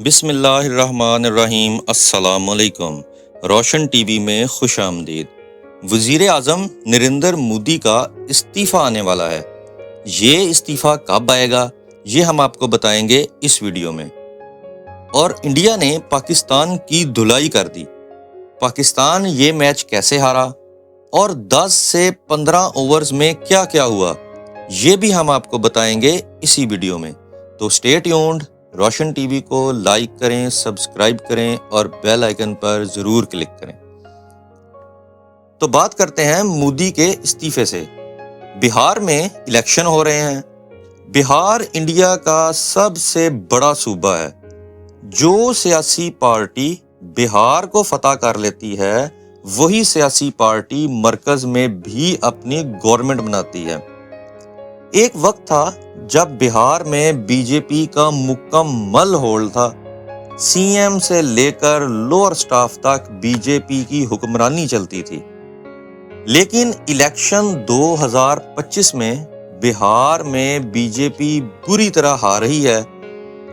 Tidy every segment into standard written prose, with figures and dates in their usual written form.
بسم اللہ الرحمن الرحیم۔ السلام علیکم۔ روشن ٹی وی میں خوش آمدید۔ وزیر اعظم نریندر مودی کا استعفیٰ آنے والا ہے۔ یہ استعفیٰ کب آئے گا یہ ہم آپ کو بتائیں گے اس ویڈیو میں۔ اور انڈیا نے پاکستان کی دھلائی کر دی۔ پاکستان یہ میچ کیسے ہارا اور 10 سے 15 اوورز میں کیا کیا ہوا یہ بھی ہم آپ کو بتائیں گے اسی ویڈیو میں۔ تو اسٹے ٹیونڈ۔ روشن ٹی وی کو لائک کریں، سبسکرائب کریں اور بیل آئیکن پر ضرور کلک کریں۔ تو بات کرتے ہیں مودی کے استعفے سے۔ بہار میں الیکشن ہو رہے ہیں۔ بہار انڈیا کا سب سے بڑا صوبہ ہے۔ جو سیاسی پارٹی بہار کو فتح کر لیتی ہے وہی سیاسی پارٹی مرکز میں بھی اپنی گورنمنٹ بناتی ہے۔ ایک وقت تھا جب بہار میں بی جے پی کا مکمل ہولڈ تھا۔ سی ایم سے لے کر لوور سٹاف تک بی جے پی کی حکمرانی چلتی تھی۔ لیکن الیکشن 2025 میں بہار میں بی جے پی بری طرح ہار رہی ہے۔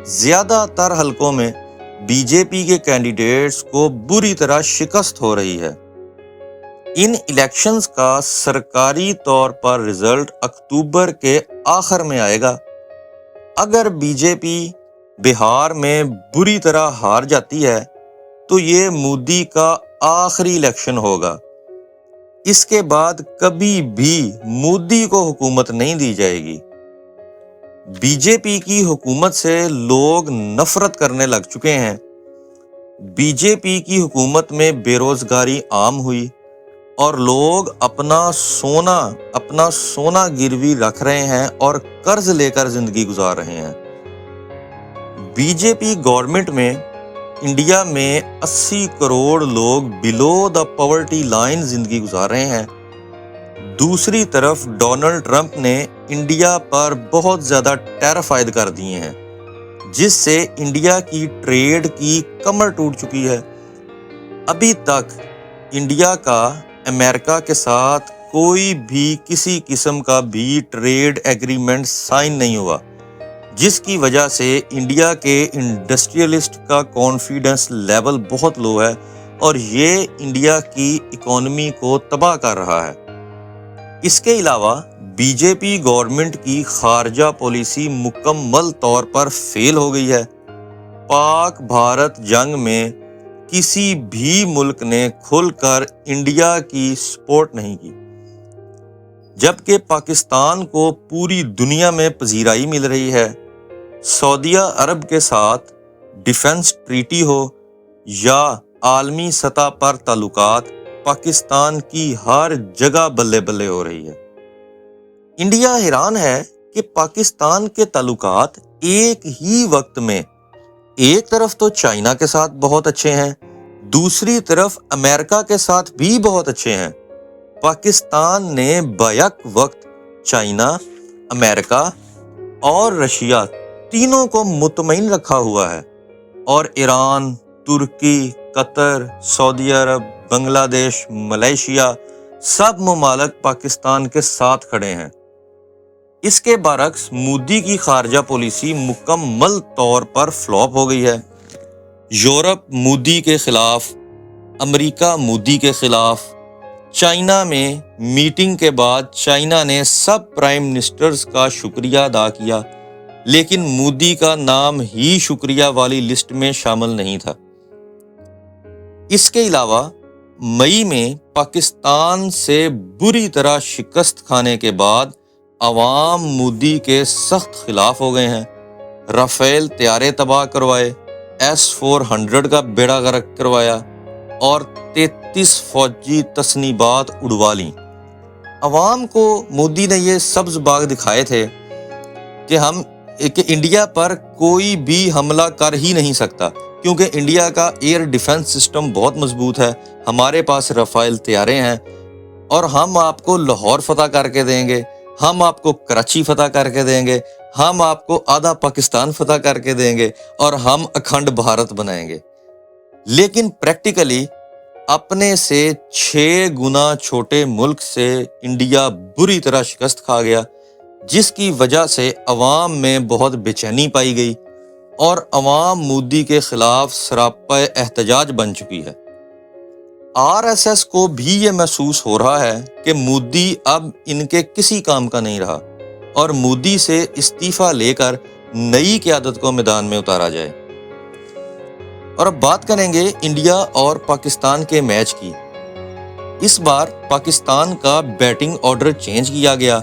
زیادہ تر حلقوں میں بی جے پی کے کینڈیڈیٹس کو بری طرح شکست ہو رہی ہے۔ ان الیکشنز کا سرکاری طور پر رزلٹ اکتوبر کے آخر میں آئے گا۔ اگر بی جے پی بہار میں بری طرح ہار جاتی ہے تو یہ مودی کا آخری الیکشن ہوگا۔ اس کے بعد کبھی بھی مودی کو حکومت نہیں دی جائے گی۔ بی جے پی کی حکومت سے لوگ نفرت کرنے لگ چکے ہیں۔ بی جے پی کی حکومت میں بے روزگاری عام ہوئی اور لوگ اپنا سونا گروی رکھ رہے ہیں اور قرض لے کر زندگی گزار رہے ہیں۔ بی جے پی گورنمنٹ میں انڈیا میں 80 کروڑ لوگ بلو دا پاورٹی لائن زندگی گزار رہے ہیں۔ دوسری طرف ڈونلڈ ٹرمپ نے انڈیا پر بہت زیادہ ٹیرف عائد کر دیے ہیں جس سے انڈیا کی ٹریڈ کی کمر ٹوٹ چکی ہے۔ ابھی تک انڈیا کا امریکہ کے ساتھ کوئی بھی کسی قسم کا بھی ٹریڈ ایگریمنٹ سائن نہیں ہوا، جس کی وجہ سے انڈیا کے انڈسٹریلسٹ کا کانفیڈنس لیول بہت لو ہے اور یہ انڈیا کی اکانومی کو تباہ کر رہا ہے۔ اس کے علاوہ بی جے پی گورنمنٹ کی خارجہ پالیسی مکمل طور پر فیل ہو گئی ہے۔ پاک بھارت جنگ میں کسی بھی ملک نے کھل کر انڈیا کی سپورٹ نہیں کی، جبکہ پاکستان کو پوری دنیا میں پذیرائی مل رہی ہے۔ سعودیہ عرب کے ساتھ ڈیفنس ٹریٹی ہو یا عالمی سطح پر تعلقات، پاکستان کی ہر جگہ بلے بلے ہو رہی ہے۔ انڈیا حیران ہے کہ پاکستان کے تعلقات ایک ہی وقت میں ایک طرف تو چائنا کے ساتھ بہت اچھے ہیں، دوسری طرف امریکہ کے ساتھ بھی بہت اچھے ہیں۔ پاکستان نے بیک وقت چائنا، امریکہ اور رشیا تینوں کو مطمئن رکھا ہوا ہے، اور ایران، ترکی، قطر، سعودی عرب، بنگلہ دیش، ملیشیا سب ممالک پاکستان کے ساتھ کھڑے ہیں۔ اس کے برعکس مودی کی خارجہ پالیسی مکمل طور پر فلاپ ہو گئی ہے۔ یورپ مودی کے خلاف، امریکہ مودی کے خلاف۔ چائنا میں میٹنگ کے بعد چائنا نے سب پرائم منسٹرز کا شکریہ ادا کیا، لیکن مودی کا نام ہی شکریہ والی لسٹ میں شامل نہیں تھا۔ اس کے علاوہ مئی میں پاکستان سے بری طرح شکست کھانے کے بعد عوام مودی کے سخت خلاف ہو گئے ہیں۔ رافیل طیارے تباہ کروائے، S-400 کا بیڑا غرق کروایا اور 33 فوجی تصنیبات اڑوا لیں۔ عوام کو مودی نے یہ سبز باغ دکھائے تھے کہ انڈیا پر کوئی بھی حملہ کر ہی نہیں سکتا، کیونکہ انڈیا کا ایئر ڈیفنس سسٹم بہت مضبوط ہے، ہمارے پاس رافیل طیارے ہیں اور ہم آپ کو لاہور فتح کر کے دیں گے، ہم آپ کو کراچی فتح کر کے دیں گے، ہم آپ کو آدھا پاکستان فتح کر کے دیں گے اور ہم اکھنڈ بھارت بنائیں گے۔ لیکن پریکٹیکلی اپنے سے 6 گنا چھوٹے ملک سے انڈیا بری طرح شکست کھا گیا، جس کی وجہ سے عوام میں بہت بے چینی پائی گئی۔ اور عوام مودی کے خلاف سراپا احتجاج بن چکی ہے۔ RSS کو بھی یہ محسوس ہو رہا ہے کہ مودی اب ان کے کسی کام کا نہیں رہا اور مودی سے استعفیٰ لے کر نئی قیادت کو میدان میں اتارا جائے۔ اور اب بات کریں گے انڈیا اور پاکستان کے میچ کی۔ اس بار پاکستان کا بیٹنگ آرڈر چینج کیا گیا۔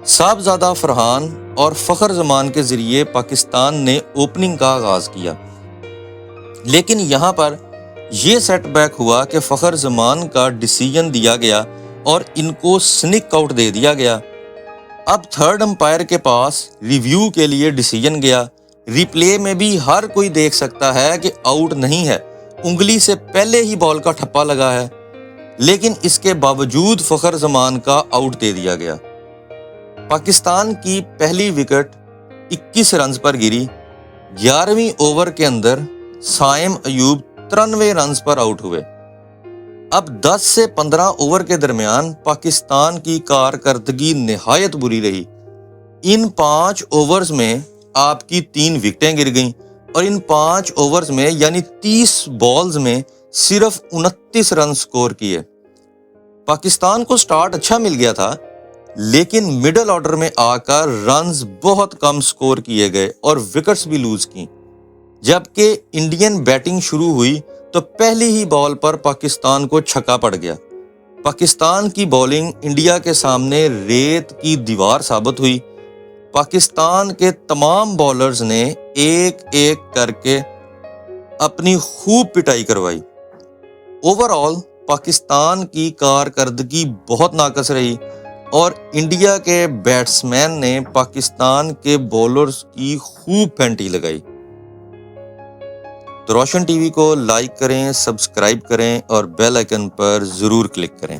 صاحبزادہ فرحان اور فخر زمان کے ذریعے پاکستان نے اوپننگ کا آغاز کیا، لیکن یہاں پر یہ سیٹ بیک ہوا کہ فخر زمان کا ڈیسیژن دیا گیا اور ان کو سنک آؤٹ دے دیا گیا۔ اب تھرڈ امپائر کے پاس ریویو کے لیے ڈیسیژن گیا۔ ریپلے میں بھی ہر کوئی دیکھ سکتا ہے کہ آؤٹ نہیں ہے، انگلی سے پہلے ہی بال کا ٹھپا لگا ہے، لیکن اس کے باوجود فخر زمان کا آؤٹ دے دیا گیا۔ پاکستان کی پہلی وکٹ 21 رنز پر گری۔ 11ویں اوور کے اندر سائم ایوب 93 رنز پر آؤٹ ہوئے۔ اب 10 سے 15 اوور کے درمیان پاکستان کی کارکردگی نہایت بری رہی۔ ان 5 اوورز میں آپ کی 3 وکٹیں گر گئیں اور ان 5 اوورز میں یعنی 30 بالز میں صرف 29 رن سکور کیے۔ پاکستان کو سٹارٹ اچھا مل گیا تھا، لیکن مڈل آرڈر میں آ کر رنز بہت کم سکور کیے گئے اور وکٹس بھی لوز کی۔ جبکہ انڈین بیٹنگ شروع ہوئی تو پہلی ہی بال پر پاکستان کو چھکا پڑ گیا۔ پاکستان کی بولنگ انڈیا کے سامنے ریت کی دیوار ثابت ہوئی۔ پاکستان کے تمام بالرز نے ایک ایک کر کے اپنی خوب پٹائی کروائی۔ اوور آل پاکستان کی کارکردگی بہت ناقص رہی اور انڈیا کے بیٹسمین نے پاکستان کے بولرز کی خوب پھینٹی لگائی۔ تو روشن ٹی وی کو لائک کریں، سبسکرائب کریں اور بیل آئیکن پر ضرور کلک کریں۔